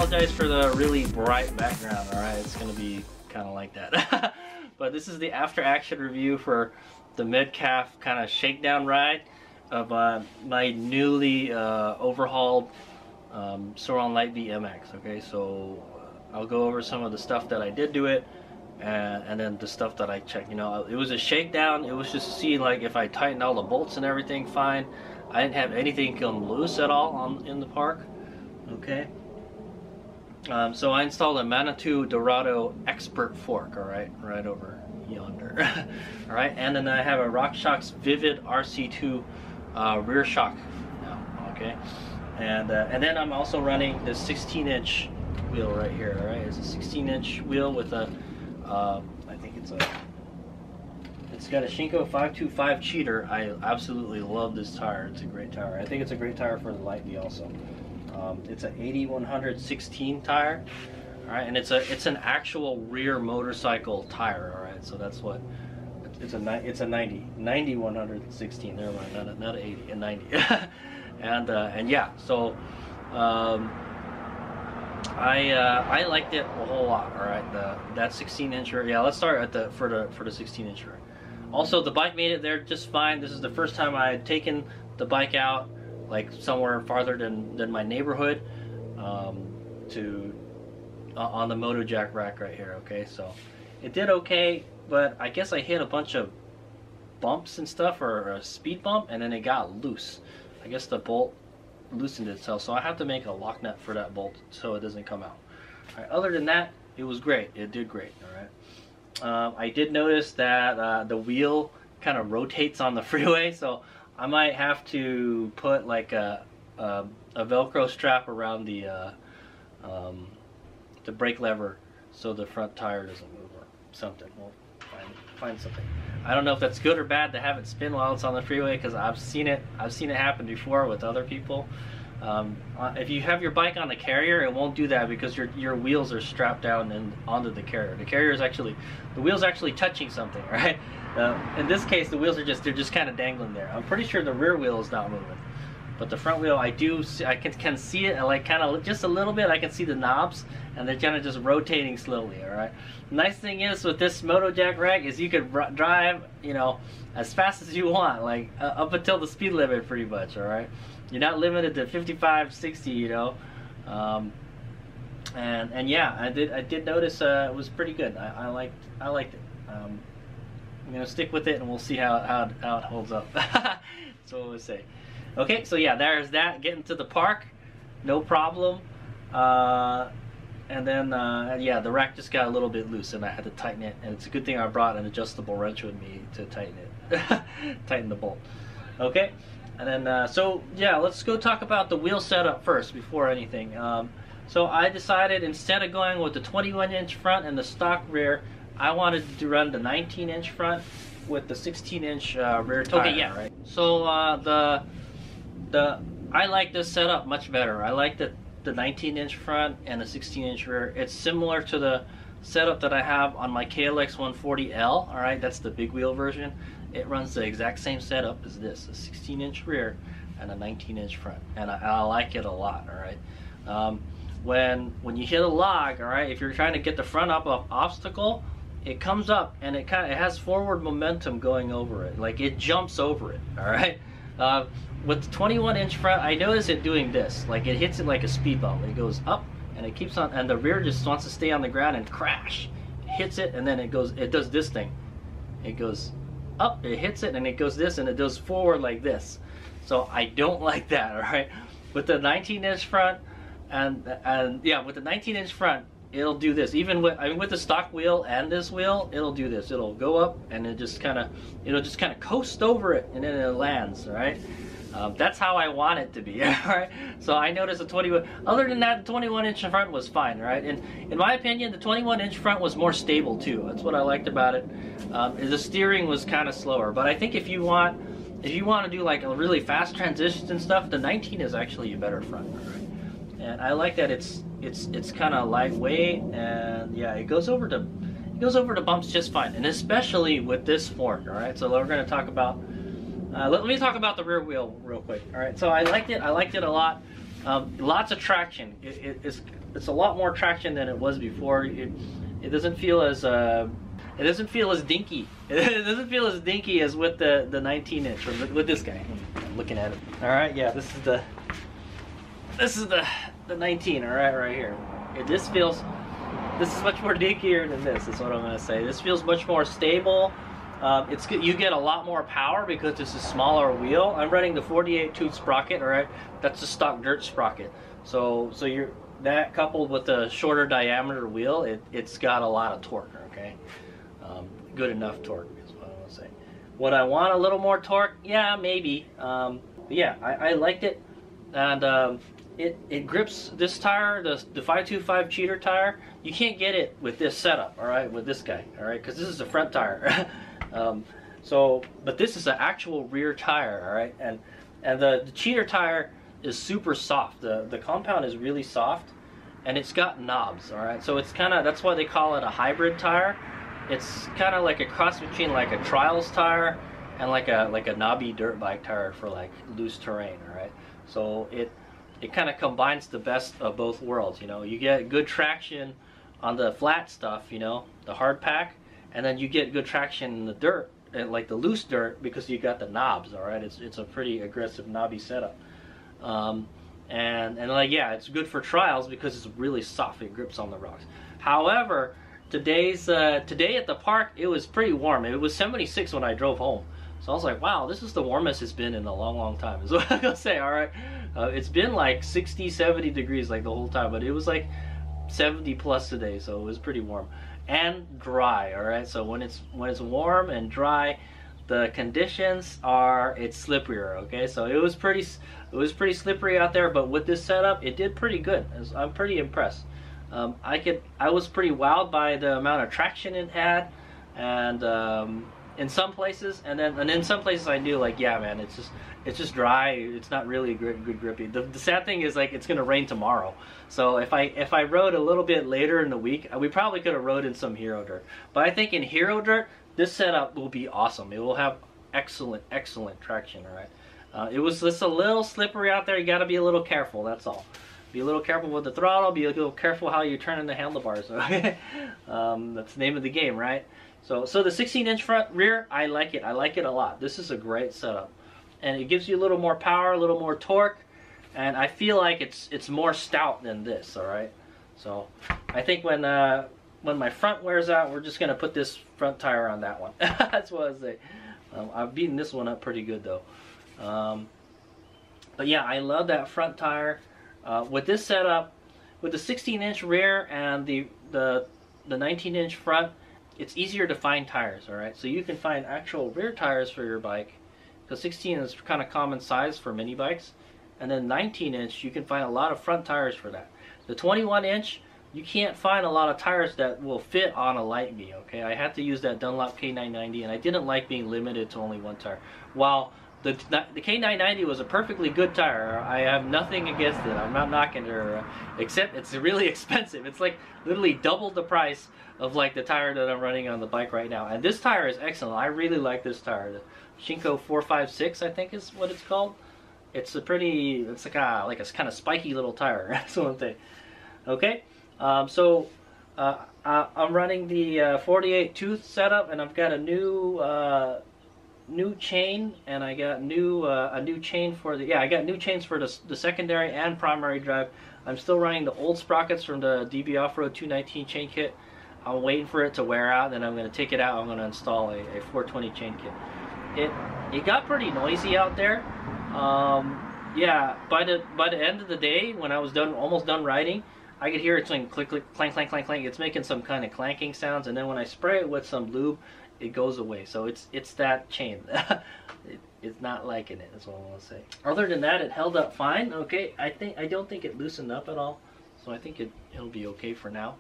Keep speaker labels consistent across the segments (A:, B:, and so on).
A: apologize for the really bright background, alright? It's gonna be kind of like that. But this is the after action review for the Metcalf kind of shakedown ride of my newly overhauled Sauron Light BMX. Okay, so I'll go over some of the stuff that I did do it, and then the stuff that I checked. You know, it was a shakedown. It was just to see like if I tightened all the bolts and everything fine. I didn't have anything come loose at all in the park. Okay. So I installed a Manitou Dorado Expert fork. All right, right over yonder. All right, and then I have a RockShox Vivid RC2 rear shock now. Okay, and then I'm also running this 16-inch wheel right here. All right, it's a 16-inch wheel with a I think it's got a Shinko 525 Cheater. I absolutely love this tire. It's a great tire. I think it's a great tire for the Lightning also. It's an 80-116 tire. All right, and it's an actual rear motorcycle tire. All right, so that's what it's a 90-116. Never mind, not an 80, a 90. and yeah, so I liked it a whole lot. All right, that 16-inch rear. Yeah, let's start at for the 16-inch rear. Also, the bike made it there just fine. This is the first time I had taken the bike out like somewhere farther than my neighborhood on the MotoJack rack right here. Okay, so it did okay, but I guess I hit a bunch of bumps and stuff, or a speed bump, and then it got loose. I guess the bolt loosened itself, so I have to make a lock nut for that bolt so it doesn't come out. All right, other than that, it was great. It did great. All right. I did notice that the wheel kind of rotates on the freeway, so I might have to put like a Velcro strap around the brake lever so the front tire doesn't move or something. We'll find something. I don't know if that's good or bad to have it spin while it's on the freeway, because I've seen it happen before with other people. If you have your bike on the carrier, it won't do that because your wheels are strapped down and onto the carrier. The carrier is the wheel's actually touching something, right? In this case, the wheels are just kind of dangling there. I'm pretty sure the rear wheel is not moving, but the front wheel I can see it, like kind of just a little bit. I can see the knobs, and they're kind of just rotating slowly. All right. Nice thing is with this MotoJack rack is you could drive, you know, as fast as you want, like up until the speed limit, pretty much. All right. You're not limited to 55, 60, you know. And yeah, I did notice it was pretty good. I liked it. I'm gonna stick with it, and we'll see how it holds up. That's what we'll say. Okay, so yeah, there's that. Getting to the park, no problem. And then yeah, the rack just got a little bit loose, and I had to tighten it. And it's a good thing I brought an adjustable wrench with me to tighten it, tighten the bolt. Okay. And then, so yeah, let's go talk about the wheel setup first before anything. So I decided, instead of going with the 21-inch front and the stock rear, I wanted to run the 19-inch front with the 16-inch rear tire. Okay, yeah. Right. So I like this setup much better. I like the 19-inch front and the 16-inch rear. It's similar to the setup that I have on my KLX 140L. All right, that's the big wheel version. It runs the exact same setup as this, a 16-inch rear and a 19-inch front, and I like it a lot. All right, when you hit a log, all right, if you're trying to get the front up of obstacle, it comes up and it has forward momentum going over it, like it jumps over it. All right, with the 21-inch front, I notice it doing this, like it hits it like a speed bump. It goes up and it keeps on, and the rear just wants to stay on the ground and crash. It hits it, and then it does this thing. It goes up, it hits it, and it goes this, and it goes forward like this. So I don't like that. All right, with the 19-inch front, and yeah, with the 19-inch front, it'll do this. Even with the stock wheel and this wheel, it'll do this. It'll go up, and it'll just kind of coast over it, and then it lands. All right. That's how I want it to be. All right. So I noticed the 21. Other than that, the 21-inch front was fine. Right. And in my opinion, the 21-inch front was more stable too. That's what I liked about it. The steering was kind of slower, but I think if you want to do like a really fast transitions and stuff, the 19 is actually a better front. Right. And I like that it's kind of lightweight, and yeah, it goes over the bumps just fine, and especially with this fork. All right. So we're going to talk about. Let me talk about the rear wheel real quick. All right, so I liked it a lot. Lots of traction. it's a lot more traction than it was before. It doesn't feel as it doesn't feel as dinky. It doesn't feel as dinky as with the 19-inch or with this guy. I'm looking at it. All right, yeah, this is the 19. All right, right here. This is much more dinkier than this. Is what I'm gonna say. This feels much more stable. It's good. You get a lot more power because this is a smaller wheel. I'm running the 48 tooth sprocket. All right, that's a stock dirt sprocket. So you're that coupled with a shorter diameter wheel, it's got a lot of torque. Okay, good enough torque is what I want to say. Would I want a little more torque? Yeah, maybe. But yeah, I liked it, and it grips this tire, the 525 cheater tire. You can't get it with this setup. All right, with this guy. All right, because this is a front tire. But this is an actual rear tire. All right, and the cheater tire is super soft. The compound is really soft, and it's got knobs. All right, so it's kind of, that's why they call it a hybrid tire. It's kind of like a cross between like a trials tire and like a knobby dirt bike tire for like loose terrain. All right, so it kind of combines the best of both worlds. You know, you get good traction on the flat stuff, you know, the hard pack, and then you get good traction in the dirt, like the loose dirt, because you got the knobs. All right, it's a pretty aggressive knobby setup. And like, yeah, it's good for trials because it's really soft. It grips on the rocks. However, today at the park, it was pretty warm. It was 76 when I drove home. So I was like, wow, this is the warmest it's been in a long, long time, is what I'm gonna say. All right, it's been like 60, 70 degrees like the whole time, but it was like 70 plus today, so it was pretty warm and dry. All right, so when it's warm and dry, the conditions are, it's slipperier. Okay, so it was pretty slippery out there, but with this setup, it did pretty good. I'm pretty impressed. I was pretty wowed by the amount of traction it had, and in some places, and in some places I knew, like, yeah, man, it's just dry. It's not really good grippy. The sad thing is, like, it's gonna rain tomorrow. So if I rode a little bit later in the week, we probably could have rode in some Hero Dirt. But I think in Hero Dirt, this setup will be awesome. It will have excellent traction. All right. It was just a little slippery out there. You got to be a little careful. That's all. Be a little careful with the throttle. Be a little careful how you turn in the handlebars. Okay. That's the name of the game, right? So the 16-inch front rear, I like it. I like it a lot. This is a great setup, and it gives you a little more power, a little more torque, and I feel like it's more stout than this. All right. So I think when my front wears out, we're just gonna put this front tire on that one. That's what I say. I've beaten this one up pretty good though. But yeah, I love that front tire. With this setup, with the 16-inch rear and the 19-inch front, it's easier to find tires. All right, so you can find actual rear tires for your bike, because 16 is kind of common size for mini bikes, and then 19-inch you can find a lot of front tires for that. The 21-inch, you can't find a lot of tires that will fit on a light B. Okay, I had to use that Dunlop K990, and I didn't like being limited to only one tire. While the K990 was a perfectly good tire, I have nothing against it. I'm not knocking her, except it's really expensive. It's like literally double the price of like the tire that I'm running on the bike right now. And this tire is excellent. I really like this tire. The Shinko 456, I think is what it's called. It's a pretty, it's like a kind of spiky little tire. That's one thing. Okay. I'm running the 48 tooth setup, and I've got a new chain, and I got a new chain for the, I got new chains for the secondary and primary drive. I'm still running the old sprockets from the DB Off-Road 219 chain kit. I'm waiting for it to wear out, then I'm going to take it out. I'm going to install a 420 chain kit. It got pretty noisy out there. Yeah, by the end of the day, when I was almost done riding, I could hear it saying click, click, clank, clank, clank, clank. It's making some kind of clanking sounds, and then when I spray it with some lube, it goes away. So it's that chain. It's not liking it. That's what I want to say. Other than that, it held up fine. Okay, I don't think it loosened up at all, so I think it'll be okay for now.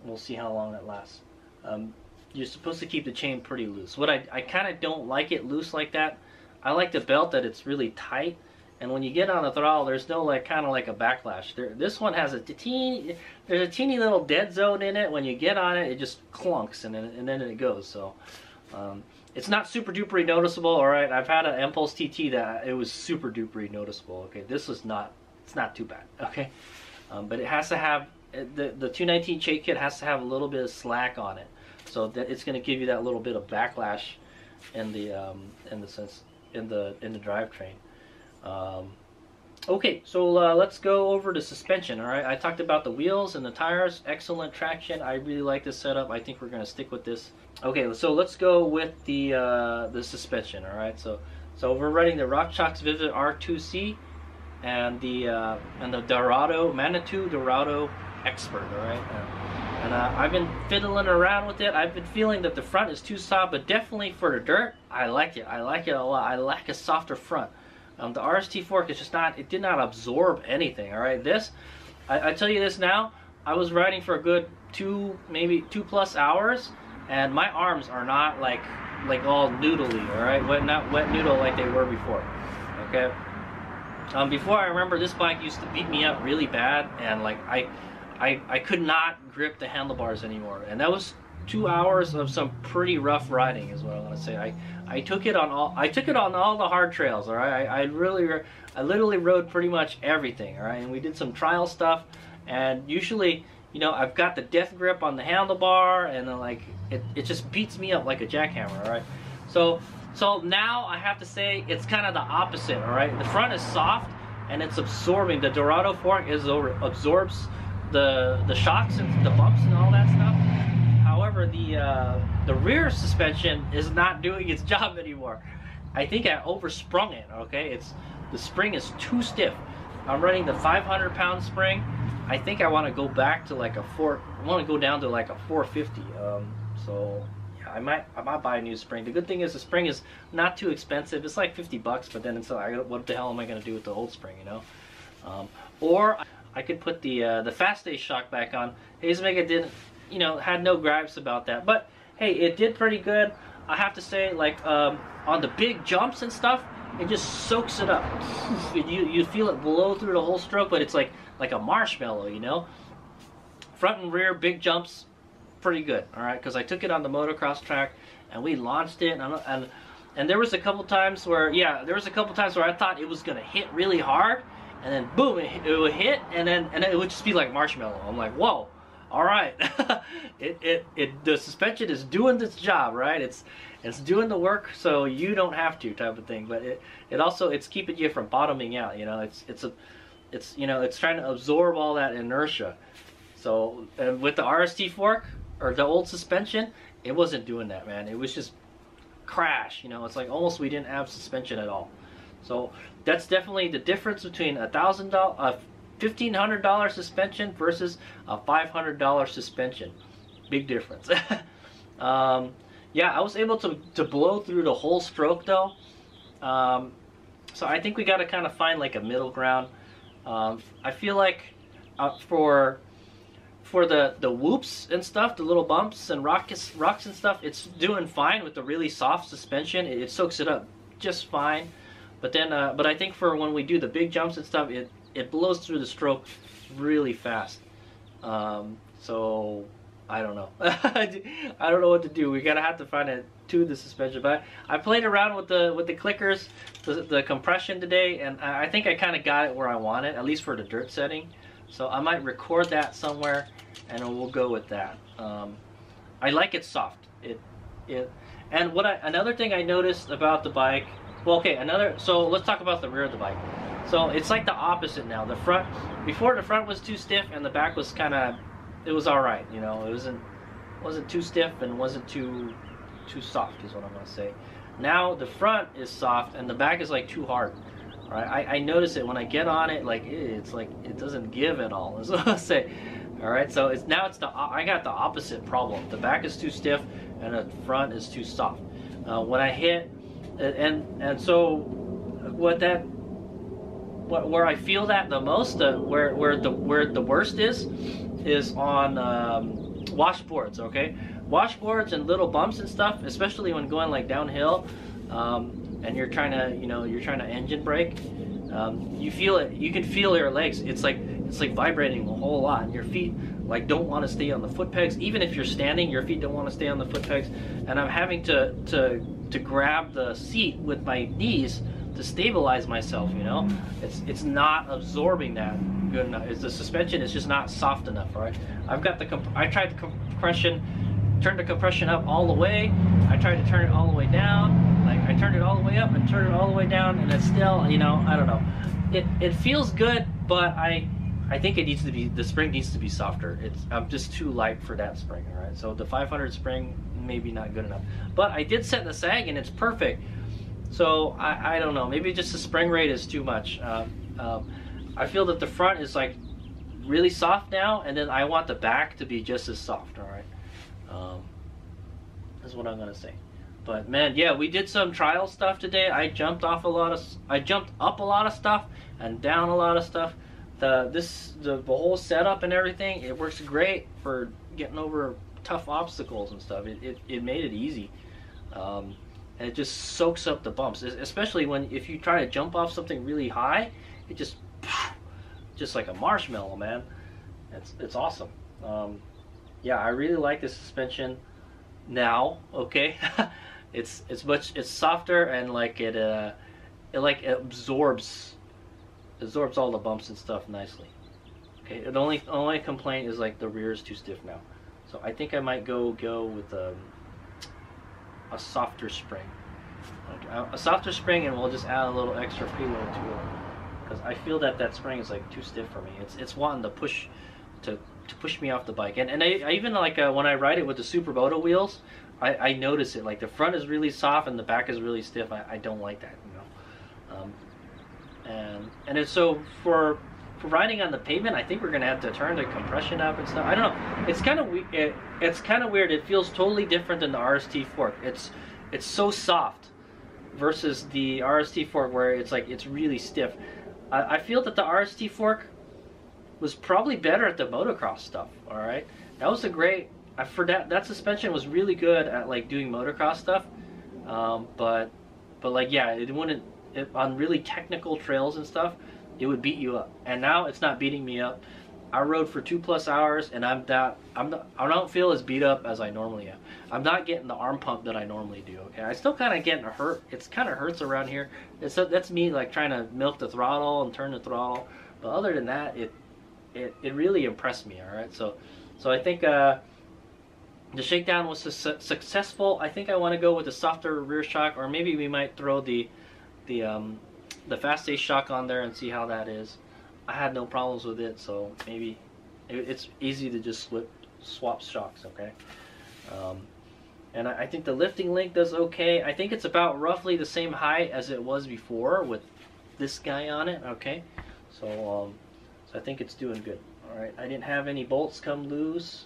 A: We'll see how long it lasts. You're supposed to keep the chain pretty loose. What I kind of don't like it loose like that. I like the belt that it's really tight. And when you get on the throttle, there's no kind of like a backlash. This one has there's a teeny little dead zone in it. When you get on it, it just clunks and then it goes. So it's not super duper noticeable. All right, I've had an Impulse TT that it was super duper noticeable. Okay, this was not. It's not too bad. Okay, but it has to have the 219 shake kit has to have a little bit of slack on it, so that it's going to give you that little bit of backlash in the drivetrain. Okay, so let's go over the suspension. All right, I talked about the wheels and the tires. Excellent traction. I really like this setup. I think we're going to stick with this. Okay, so let's go with the suspension. All right, so we're running the RockShox Vivid R2C and the Manitou Dorado Expert. All right, and I've been fiddling around with it. I've been feeling that the front is too soft, but definitely for the dirt, I like it. I like it a lot. I like a softer front. The RST fork is just not, it did not absorb anything, all right? This, I tell you this now, I was riding for a good maybe 2+ hours, and my arms are not like all noodly, all right? Not wet noodle like they were before, okay? Before, I remember this bike used to beat me up really bad, and like I could not grip the handlebars anymore, and that was 2 hours of some pretty rough riding is what I want to say. I took it on all the hard trails, all right? I literally rode pretty much everything, all right? And we did some trial stuff, and usually, you know, I've got the death grip on the handlebar, and then like it just beats me up like a jackhammer, all right? So now I have to say it's kind of the opposite, all right? The front is soft and it's absorbing. The Dorado fork absorbs the shocks and the bumps and all that stuff. However, the rear suspension is not doing its job anymore. I think I oversprung it, okay? The spring is too stiff. I'm running the 500-pound spring. I think I want to go back to like I want to go down to like a 450. So yeah, I might buy a new spring. The good thing is the spring is not too expensive. It's like $50, but then it's like, what the hell am I going to do with the old spring, you know? Or I could put the Fast Day shock back on. Hazelmaker didn't, you know, had no gripes about that, but hey, it did pretty good. I have to say, like on the big jumps and stuff, it just soaks it up. You feel it blow through the whole stroke, but it's like a marshmallow, you know. Front and rear big jumps, pretty good. All right, because I took it on the motocross track and we launched it, and there was a couple times where I thought it was gonna hit really hard, and then boom, it would hit, and then it would just be like marshmallow. I'm like, whoa. All right, the suspension is doing its job, right? It's doing the work, so you don't have to, type of thing. But it's keeping you from bottoming out. You know, it's trying to absorb all that inertia. So with the RST fork or the old suspension, it wasn't doing that, man. It was just crash. You know, it's like almost we didn't have suspension at all. So that's definitely the difference between $1,500 suspension versus a $500 suspension. Big difference. Yeah, I was able to blow through the whole stroke though. So I think we got to kind of find like a middle ground. I feel like for the whoops and stuff, the little bumps and rocks and stuff, it's doing fine with the really soft suspension. It soaks it up just fine. But then, but I think for when we do the big jumps and stuff, it blows through the stroke really fast. So I don't know. I don't know what to do. We have to find a tune the suspension. But I played around with the clickers, the compression today, and I think I kind of got it where I want it, at least for the dirt setting. So I might record that somewhere, and we'll go with that. I like it soft. And another thing I noticed about the bike. Well, okay, so let's talk about the rear of the bike. So it's like the opposite now. The front, before the front was too stiff and the back was it was all right, you know. It wasn't too stiff and wasn't too soft is what I'm gonna say. Now the front is soft and the back is like too hard. Right? I notice it when I get on it, like it's like it doesn't give at all. Is what I say. All right, so I got the opposite problem. The back is too stiff and the front is too soft. When I hit, and so where I feel that the most, where the worst is on washboards. Okay, washboards and little bumps and stuff, especially when going like downhill, and you're trying to engine brake. You feel it. You can feel your legs. It's like vibrating a whole lot, and your feet like don't want to stay on the foot pegs. Even if you're standing, your feet don't want to stay on the foot pegs, and I'm having to grab the seat with my knees to stabilize myself. You know, it's not absorbing that. good enough. Is the suspension is just not soft enough, right? I've got I tried the compression, turned the compression up all the way. I tried to turn it all the way down. Like I turned it all the way up and turned it all the way down, and it's still, you know, I don't know. It feels good, but I think it needs to be, the spring needs to be softer. I'm just too light for that spring, all right? So the 500 spring maybe not good enough. But I did set the sag and it's perfect. So I don't know, maybe just the spring rate is too much. I feel that the front is like really soft now, and then I want the back to be just as soft, all right? That's what I'm gonna say. But man, yeah, we did some trial stuff today. I jumped up a lot of stuff and down a lot of stuff. The whole setup and everything, it works great for getting over tough obstacles and stuff. It made it easy. And it just soaks up the bumps, especially if you try to jump off something really high, it just like a marshmallow, man. It's awesome. Yeah, I really like the suspension now. Okay, it's softer, and like it absorbs all the bumps and stuff nicely. Okay, the only complaint is like the rear is too stiff now, so I think I might go with a softer spring. A softer spring, and we'll just add a little extra payload to it, because I feel that spring is like too stiff for me. It's wanting to push me off the bike, and I even like when I ride it with the Supermoto wheels, I notice it, like the front is really soft and the back is really stiff. I don't like that, you know. And it's so for riding on the pavement, I think we're gonna have to turn the compression up and stuff. I don't know. It's kind of weird. It feels totally different than the RST fork. It's so soft versus the RST fork, where it's really stiff. I feel that the RST fork was probably better at the motocross stuff. All right, that was a great for that suspension was really good at like doing motocross stuff. But like, yeah, it wouldn't on really technical trails and stuff. It would beat you up, and now it's not beating me up. I rode for 2+ hours, and I don't feel as beat up as I normally am. I'm not getting the arm pump that I normally do. Okay, I still kind of getting hurt. It's kind of hurts around here. That's me like trying to milk the throttle and turn the throttle. But other than that, it really impressed me. All right, so I think the shakedown was successful. I think I want to go with a softer rear shock, or maybe we might throw the Fast Ace shock on there and see how that is. I had no problems with it, so maybe it's easy to just swap shocks, okay? And I think the lifting link does okay. I think it's about roughly the same height as it was before with this guy on it, okay? So I think it's doing good. All right, I didn't have any bolts come loose.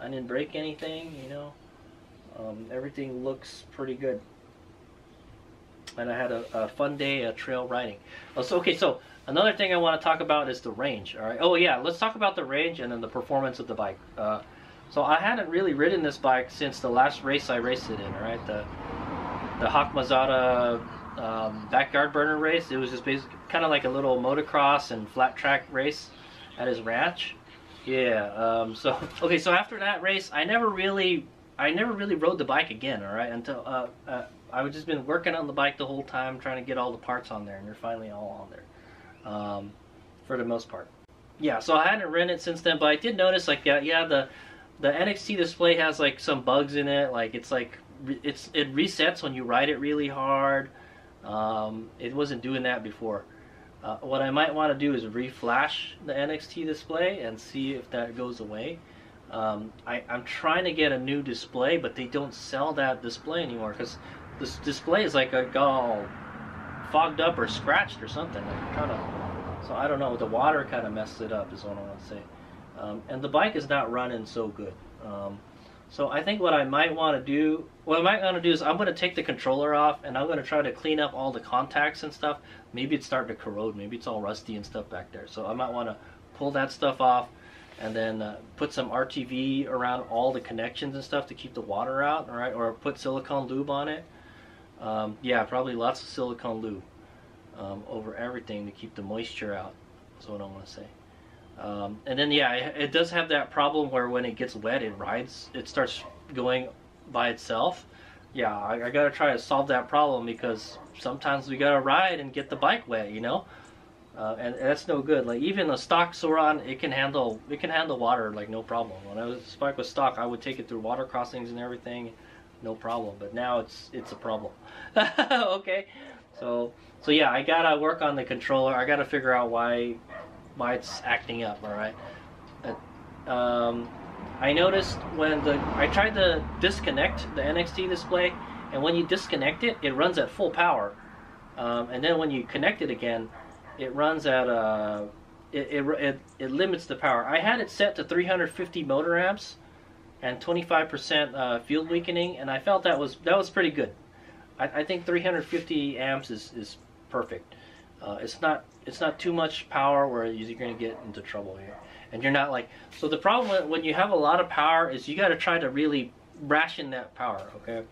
A: I didn't break anything, you know. Everything looks pretty good. And I had a fun day trail riding. So another thing I want to talk about is the range. All right. Oh yeah, let's talk about the range and then the performance of the bike. So I hadn't really ridden this bike since the last race I raced it in. All right, the Hawk Mazada backyard burner race. It was just basically kind of like a little motocross and flat track race at his ranch. Yeah. So after that race, I never really rode the bike again. All right, until I've just been working on the bike the whole time, trying to get all the parts on there, and they're finally all on there, for the most part. Yeah, so I hadn't ridden it since then, but I did notice, like, yeah, the NXT display has like some bugs in it. Like it resets when you ride it really hard. It wasn't doing that before. What I might want to do is reflash the NXT display and see if that goes away. I'm trying to get a new display, but they don't sell that display anymore, because this display is like all fogged up or scratched or something. Like so I don't know. The water kind of messed it up, is what I want to say. And the bike is not running so good. So I think what I might want to do is I'm going to take the controller off, and I'm going to try to clean up all the contacts and stuff. Maybe it's starting to corrode. Maybe it's all rusty and stuff back there. So I might want to pull that stuff off, and then put some RTV around all the connections and stuff to keep the water out, all right? Or put silicone lube on it. Yeah, probably lots of silicone lube over everything to keep the moisture out. That's what I want to say. And then, yeah, it does have that problem where when it gets wet, it starts going by itself. Yeah, I got to try to solve that problem, because sometimes we got to ride and get the bike wet, you know? and that's no good. Like even the stock Sauron, it can handle water like no problem. When this bike was stock, I would take it through water crossings and everything, no problem. But now it's a problem. Okay, so yeah, I gotta work on the controller. I gotta figure out why it's acting up. All right. I noticed when I tried to disconnect the NXT display, and when you disconnect it, it runs at full power, and then when you connect it again, it runs at it limits the power. I had it set to 350 motor amps and 25% field weakening, and I felt that was pretty good. I think 350 amps is perfect. It's not too much power where you're going to get into trouble here. And you're not like, so the problem when you have a lot of power is you got to try to really ration that power, okay?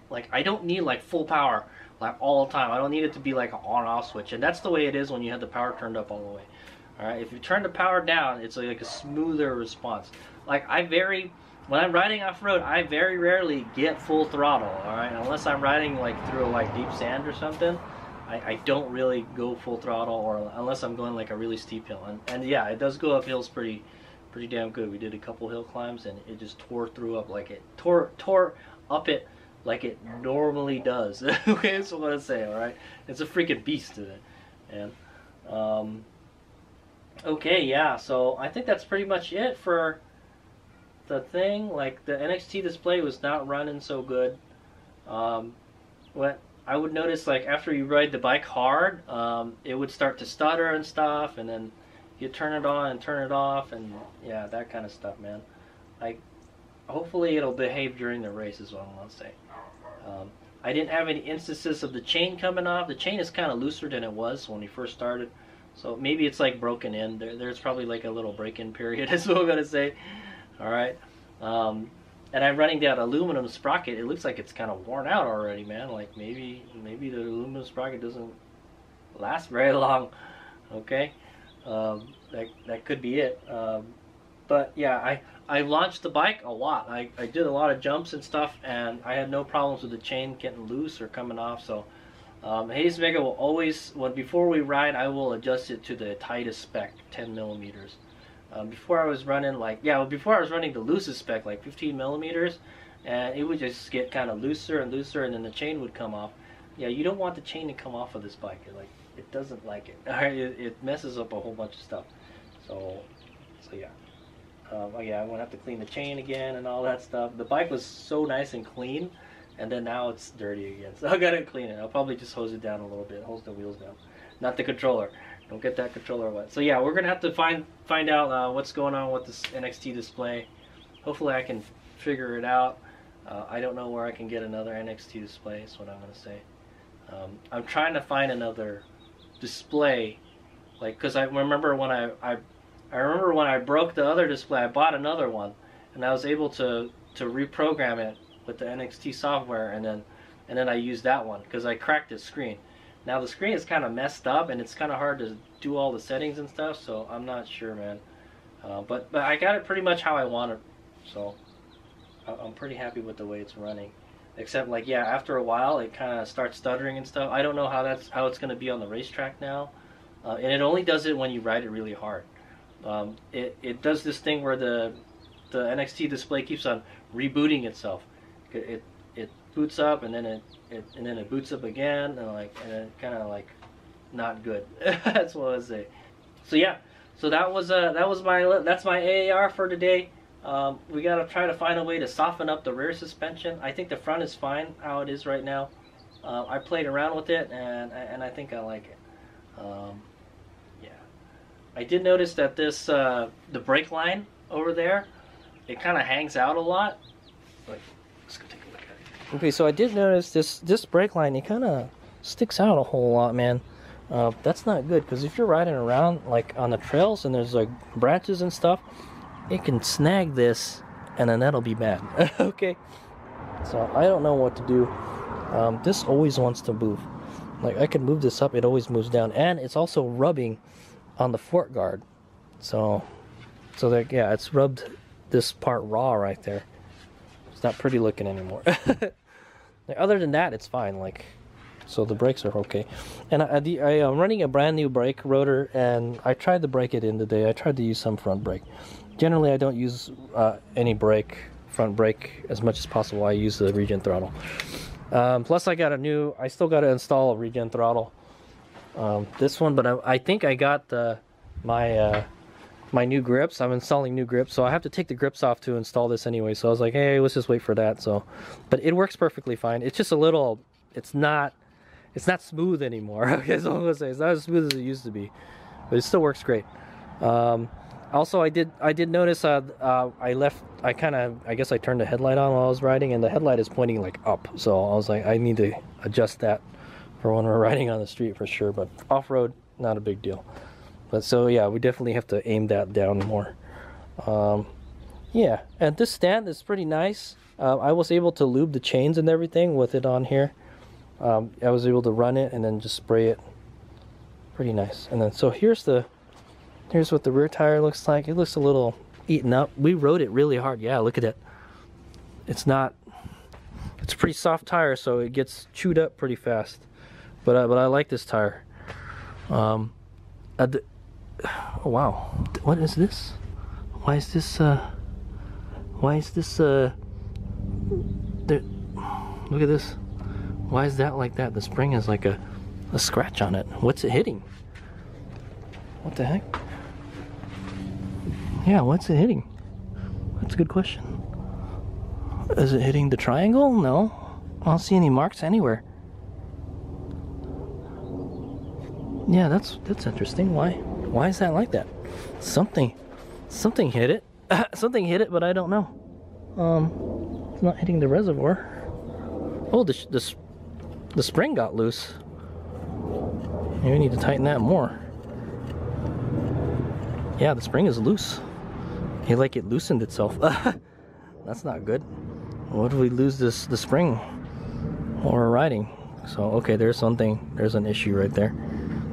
A: Like I don't need like full power like all the time. I don't need it to be like an on-off switch, and that's the way it is when you have the power turned up all the way. All right, if you turn the power down, it's like a smoother response. Like when I'm riding off-road, I very rarely get full throttle, all right? Unless I'm riding like through like deep sand or something. I don't really go full throttle, or unless I'm going like a really steep hill, and yeah, it does go up hills pretty damn good. We did a couple hill climbs, and it just tore up it like it normally does. Okay, that's what I say. All right, it's a freaking beast to it, and okay, yeah. So I think that's pretty much it for the thing. Like the NXT display was not running so good. What I would notice, like after you ride the bike hard, it would start to stutter and stuff, and then you turn it on and turn it off, and yeah, that kind of stuff, man. Like, hopefully it'll behave during the race is what I want to say. I didn't have any instances of the chain coming off. The chain is kind of looser than it was when we first started, so maybe it's like broken in. There's probably like a little break-in period, is what I'm gonna say. All right. And I'm running that aluminum sprocket. It looks like it's kind of worn out already, man. Like maybe the aluminum sprocket doesn't last very long. Okay, that could be it. But yeah, I launched the bike a lot. I did a lot of jumps and stuff, and I had no problems with the chain getting loose or coming off. So Hayes Mega will always, before we ride, I will adjust it to the tightest spec, 10 millimeters. Before I was running before I was running the loosest spec, like 15 millimeters, and it would just get kind of looser and looser, and then the chain would come off. Yeah, you don't want the chain to come off of this bike. It doesn't like it. It messes up a whole bunch of stuff. So yeah. Yeah, I'm gonna have to clean the chain again and all that stuff. The bike was so nice and clean, and then now it's dirty again. So I gotta clean it. I'll probably just hose it down a little bit, hose the wheels down, not the controller. Don't get that controller wet. So yeah, we're gonna have to find out what's going on with this NXT display. Hopefully I can figure it out. I don't know where I can get another NXT display, is what I'm gonna say. I'm trying to find another display, like, because I remember when I remember when I broke the other display, I bought another one, and I was able to reprogram it with the NXT software, and then I used that one because I cracked the screen. Now the screen is kind of messed up, and it's kind of hard to do all the settings and stuff, so I'm not sure, man. But I got it pretty much how I want it, so I'm pretty happy with the way it's running. Except, like, yeah, after a while it kind of starts stuttering and stuff. I don't know how it's going to be on the racetrack now, and it only does it when you ride it really hard. It does this thing where the NXT display keeps on rebooting itself. It boots up, and then it boots up again, and it kind of like not good. That's what I would say. So yeah, so that's my AAR for today. We gotta try to find a way to soften up the rear suspension. I think the front is fine how it is right now. I played around with it, and I think I like it. Yeah, I did notice that this the brake line over there, it kind of hangs out a lot. Like, let's go take a look at it. Okay, so I did notice this brake line, it kind of sticks out a whole lot, man. That's not good, because if you're riding around like on the trails and there's like branches and stuff, it can snag this, and then that'll be bad. Okay, so I don't know what to do. This always wants to move. Like, I can move this up, it always moves down, and it's also rubbing on the fork guard. So that, yeah, it's rubbed this part raw right there. It's not pretty looking anymore. Like, other than that, it's fine. Like,
B: so the brakes are okay. And I am running a brand new brake rotor, and I tried to brake it in today. I tried to use some front brake. Generally, I don't use any front brake as much as possible. I use the regen throttle. Plus, I still got to install a regen throttle. This one, but I think I got my new grips. I'm installing new grips, so I have to take the grips off to install this anyway. So I was like, hey, let's just wait for that. So, but it works perfectly fine. It's just a little, it's not smooth anymore. Okay, so I'm gonna say it's not as smooth as it used to be, but it still works great. Also, I did notice I guess I turned the headlight on while I was riding, and the headlight is pointing like up. So I was like, I need to adjust that for when we're riding on the street for sure. But off-road, not a big deal. But so yeah, we definitely have to aim that down more. Yeah, and this stand is pretty nice. I was able to lube the chains and everything with it on here. I was able to run it and then just spray it. Pretty nice. And then so here's what the rear tire looks like. It looks a little eaten up. We rode it really hard. Yeah, look at it. It's a pretty soft tire, so it gets chewed up pretty fast. But I like this tire. Oh, wow, what is this? Why is this there, look at this. Why is that like that? The spring has like a scratch on it. What's it hitting? What the heck? Yeah, what's it hitting? That's a good question. Is it hitting the triangle? No, I don't see any marks anywhere. Yeah, that's interesting. Why is that like that? Something hit it. Something hit it, but I don't know. It's not hitting the reservoir. Oh, the spring got loose. Maybe we need to tighten that more. Yeah, the spring is loose. It loosened itself. That's not good. What if we lose the spring while we're riding? So okay, there's an issue right there.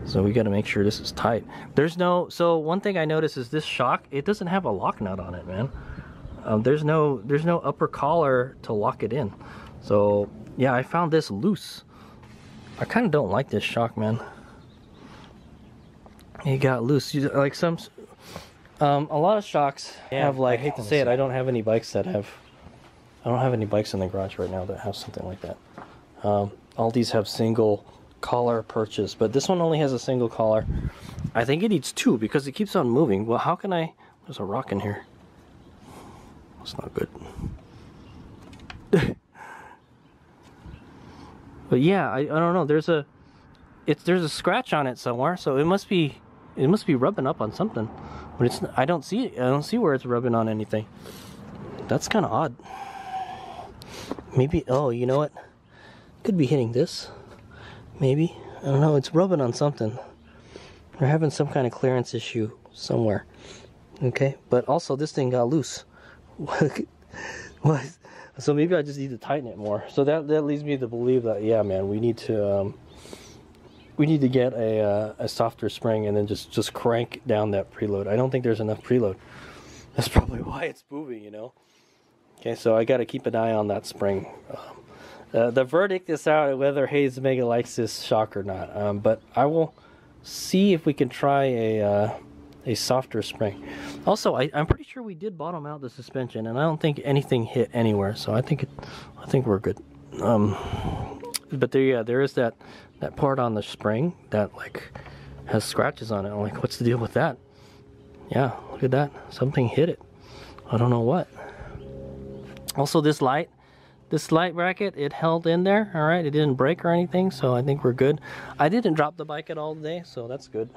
B: So we got to make sure this is tight. So one thing I noticed is this shock, it doesn't have a lock nut on it, man. There's no upper collar to lock it in. So yeah, I found this loose. I kind of don't like this shock, man. It got loose. Like a lot of shocks have, like, I hate to say it, I don't have any bikes in the garage right now that have something like that. All these have single collar purchase, but this one only has a single collar. I think it needs two because it keeps on moving. Well, how can there's a rock in here. That's not good. But yeah, I don't know. There's a scratch on it somewhere, so it must be rubbing up on something. But I don't see it. I don't see where it's rubbing on anything. That's kind of odd. Maybe, oh, you know what? Could be hitting this. Maybe. I don't know. It's rubbing on something. We're having some kind of clearance issue somewhere. Okay, but also this thing got loose. What? So maybe I just need to tighten it more. So that leads me to believe that, yeah, man, we need to get a softer spring and then just crank down that preload. I don't think there's enough preload. That's probably why it's moving, you know. Okay, so I got to keep an eye on that spring. The verdict is out whether Hayes Mega likes this shock or not. But I will see if we can try a softer spring. Also, I'm pretty sure we did bottom out the suspension, and I don't think anything hit anywhere. So I think we're good. But there is that part on the spring that like has scratches on it. I'm like, what's the deal with that? Yeah, look at that. Something hit it. I don't know what. Also, this light bracket, it held in there. All right, it didn't break or anything, so I think we're good. I didn't drop the bike at all today, so that's good.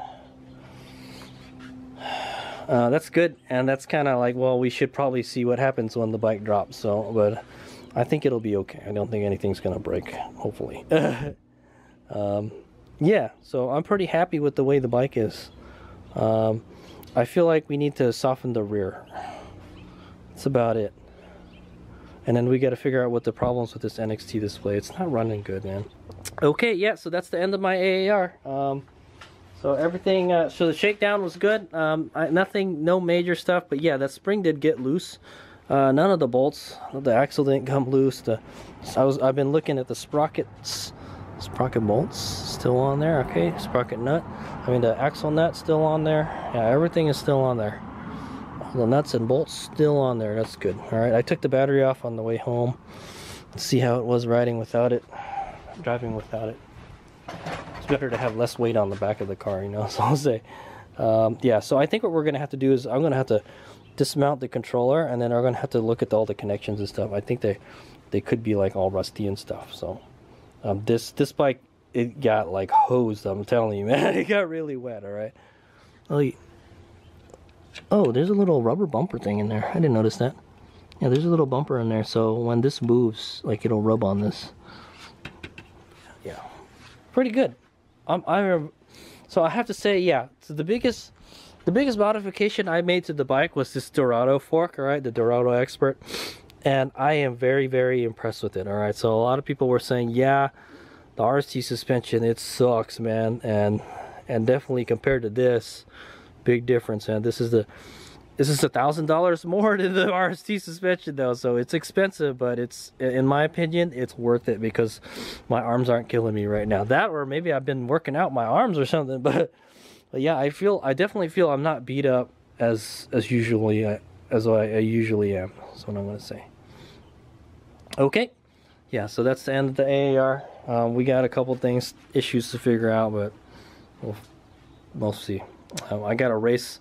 B: That's good, and that's kind of like, well, we should probably see what happens when the bike drops. So, but I think it'll be okay. I don't think anything's gonna break, hopefully. Yeah, so I'm pretty happy with the way the bike is. I feel like we need to soften the rear. That's about it. And then we got to figure out what the problems with this NXT display. It's not running good, man. Okay, yeah, so that's the end of my AAR. So everything, so the shakedown was good. No major stuff, but yeah, that spring did get loose. None of the bolts, the axle didn't come loose. I've been looking at the sprockets. Sprocket bolts still on there. Okay, sprocket nut. I mean the axle nut still on there. Yeah, everything is still on there. All the nuts and bolts still on there. That's good. All right, I took the battery off on the way home. Let's see how it was riding without it, driving without it. It's better to have less weight on the back of the car, you know. So I'll say, yeah. So I think what we're gonna have to do is I'm gonna have to dismount the controller, and then I'm gonna have to look at all the connections and stuff. I think they could be like all rusty and stuff. So this bike, it got like hosed. I'm telling you, man, it got really wet. All right. Oh, there's a little rubber bumper thing in there. I didn't notice that. Yeah, there's a little bumper in there, so when this moves, like it'll rub on this. Yeah, pretty good. So I have to say, yeah. So the biggest modification I made to the bike was this Dorado fork. All right, the Dorado Expert, and I am very, very impressed with it. All right, so a lot of people were saying, yeah, the RST suspension, it sucks, man, and definitely compared to this, big difference. And this is $1,000 more than the RST suspension though, so it's expensive, but it's, in my opinion, it's worth it because my arms aren't killing me right now. That, or maybe I've been working out my arms or something, but yeah, I definitely feel I'm not beat up as I usually am. That's what I'm gonna say. Okay, yeah, so that's the end of the AAR. We got a couple issues to figure out, but we'll see. I got a race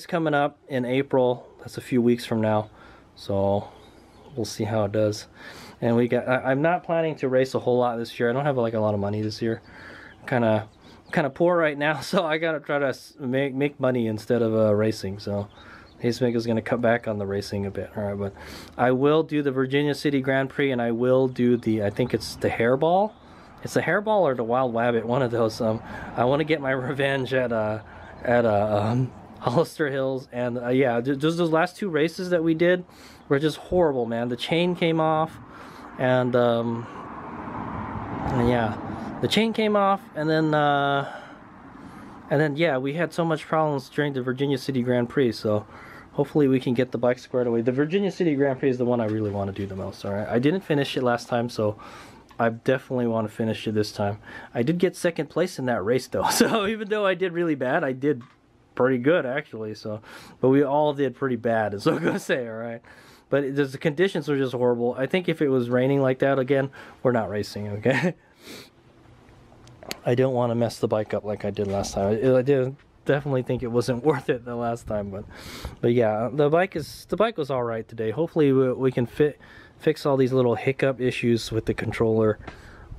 B: coming up in April. That's a few weeks from now, so we'll see how it does. And I'm not planning to race a whole lot this year. I don't have like a lot of money this year. Kind of poor right now, so I gotta try to make money instead of racing. So Hayesmaker is gonna cut back on the racing a bit. All right, but I will do the Virginia City Grand Prix, and I will do I think it's the Hairball. It's the Hairball or the Wild Wabbit, one of those. I want to get my revenge at Hollister Hills, and yeah, just those last two races that we did were just horrible, man. The chain came off, and yeah, the chain came off, and then yeah, we had so much problems during the Virginia City Grand Prix. So hopefully we can get the bike squared away. The Virginia City Grand Prix is the one I really want to do the most. All right, I didn't finish it last time, so I definitely want to finish it this time. I did get second place in that race though, so even though I did really bad, I did pretty good actually. So, but we all did pretty bad, is what I'm gonna say. All right, but the conditions were just horrible. I think if it was raining like that again, we're not racing. Okay. I don't want to mess the bike up like I did last time. I did definitely think it wasn't worth it the last time, but yeah, the bike was all right today. Hopefully we can fix all these little hiccup issues with the controller.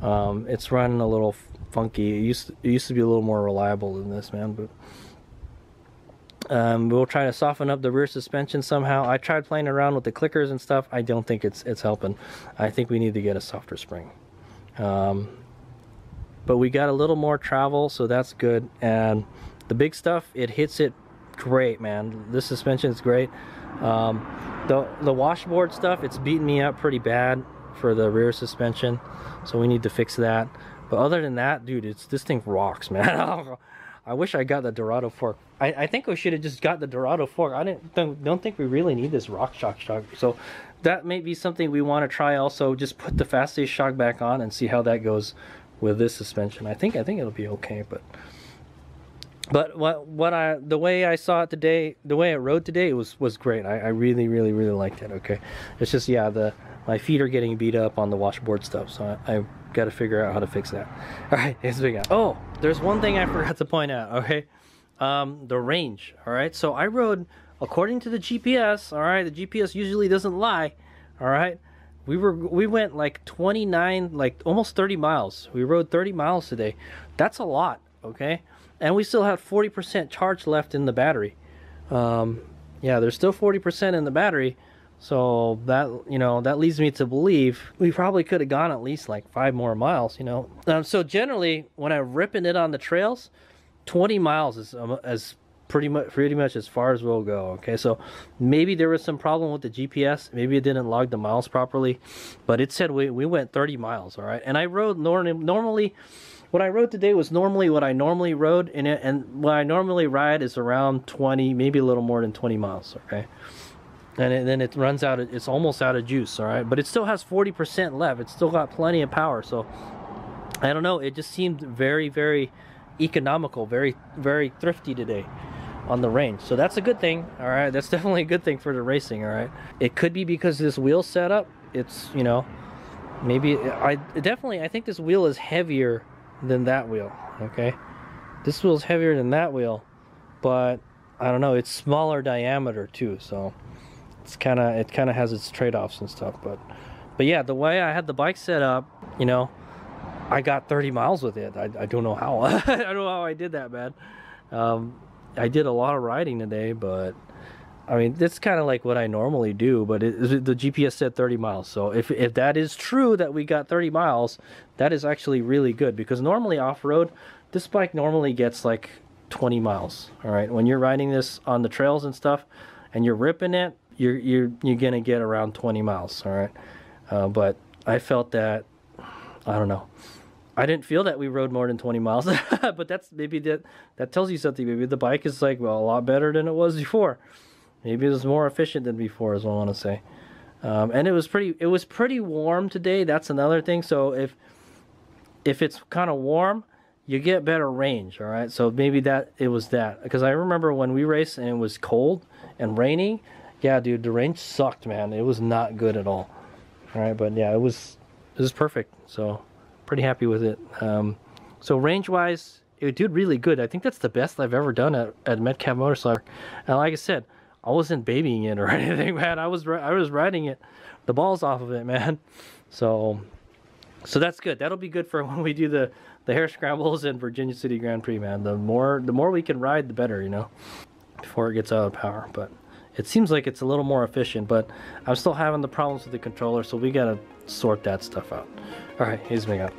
B: It's running a little funky. It used to be a little more reliable than this, man, but we'll try to soften up the rear suspension somehow. I tried playing around with the clickers and stuff. I don't think it's helping. I think we need to get a softer spring. But we got a little more travel, so that's good. And the big stuff, it hits it great, man. This suspension is great. The washboard stuff, it's beating me up pretty bad for the rear suspension, so we need to fix that. But other than that, dude, this thing rocks, man. I wish I got the Dorado fork. I think we should have just got the Dorado fork. I don't think we really need this RockShox shock. So that may be something we want to try also. Just put the Fast Ace shock back on and see how that goes with this suspension. I think it'll be okay, but the way I saw it today, the way it rode today, it was great. I really liked it. Okay, it's just, yeah, my feet are getting beat up on the washboard stuff, so I got to figure out how to fix that. All right, it's big out. Oh, there's one thing I forgot to point out. Okay, the range. All right, so I rode according to the GPS. All right, the GPS usually doesn't lie. All right, we went like 29, like almost 30 miles. We rode 30 miles today. That's a lot. Okay. And we still have 40% charge left in the battery. Yeah, there's still 40% in the battery. So that, that leads me to believe we probably could have gone at least like 5 more miles, So generally, when I'm ripping it on the trails, 20 miles is pretty much as far as we'll go. Okay, so maybe there was some problem with the GPS. Maybe it didn't log the miles properly. But it said we went 30 miles, all right? And I rode normally... What I rode today was normally what I normally rode, and what I normally ride is around 20, maybe a little more than 20 miles, okay? And then it runs out, it's almost out of juice, all right? But it still has 40% left. It's still got plenty of power, so I don't know, it just seemed very, very economical, very, very thrifty today on the range. So that's a good thing. All right, that's definitely a good thing for the racing. All right, it could be because this wheel setup, it's, you know, maybe I think this wheel is heavier than that wheel. Okay, this wheel is heavier than that wheel, but I don't know, it's smaller diameter too, so it kind of has its trade-offs and stuff. But yeah, the way I had the bike set up, you know, I got 30 miles with it. I don't know how. I don't know how I did that, man. I did a lot of riding today, but I mean, that's kind of like what I normally do, but the GPS said 30 miles. So if that is true that we got 30 miles, that is actually really good, because normally off-road, this bike normally gets like 20 miles. All right, when you're riding this on the trails and stuff and you're ripping it, you're gonna get around 20 miles. All right, but I felt that, I don't know, I didn't feel that we rode more than 20 miles. But that's, maybe that tells you something. Maybe the bike is like, well, a lot better than it was before. Maybe it was more efficient than before, is what I want to say. And it was pretty warm today. That's another thing. So if it's kind of warm, you get better range. All right, so maybe it was that, because I remember when we raced and it was cold and raining, yeah, dude, the range sucked, man. It was not good at all. All right, but yeah, it was perfect. So pretty happy with it. So range wise, it did really good. I think that's the best I've ever done at Metcalf Motorcycle. And like I said, I wasn't babying it or anything, man. I was riding it, the balls off of it, man. So that's good. That'll be good for when we do the hare scrambles and Virginia City Grand Prix, man. The more we can ride, the better, you know, before it gets out of power. But it seems like it's a little more efficient, but I'm still having the problems with the controller, so we gotta sort that stuff out. All right, here's me up.